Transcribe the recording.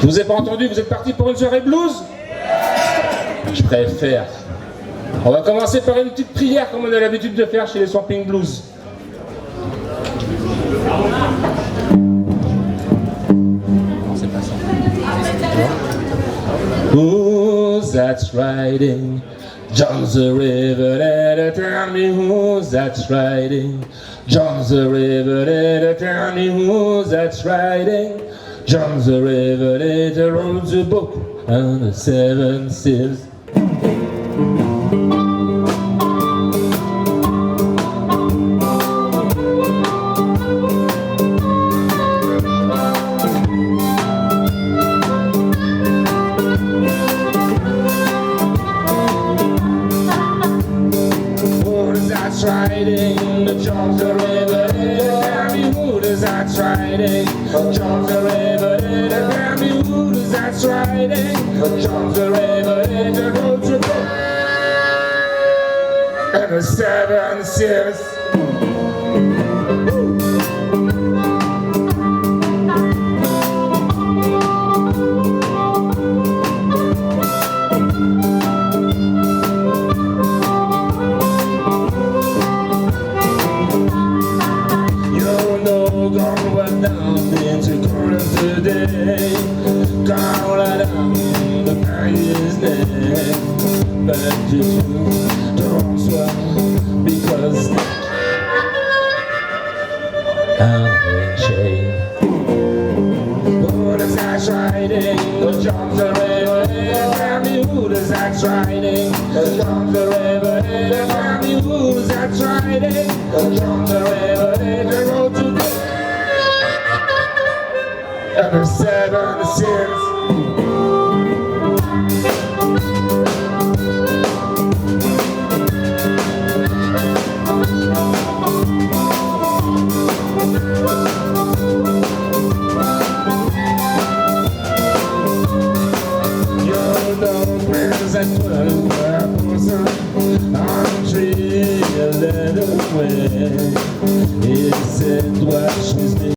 Je vous ai pas entendu, vous êtes parti pour une soirée blues? Je préfère. On va commencer par une petite prière comme on a l'habitude de faire chez les Swamping Blues. C'est pas ça. Who's that's riding? John's the river, tell me who's that's riding? John's the river, tell me who's that's riding? John's the river, the roads a book and the 7 seals. Riding, the John's the river, tell me who does that's riding? John's the river, tell me who does that's riding? John's the river, the roads are broke and the 7 seals. Gone right down into corners today. Gone right down the Paris neck. But you don't swell because I'm in shame. Who does that's riding? The John's the river. Tell me who does that's riding? The John's the river. Tell me who does that's riding? The John's the river. The road to and the 7 seals. You know where's that 12 person on the tree a little way. He said, watch me.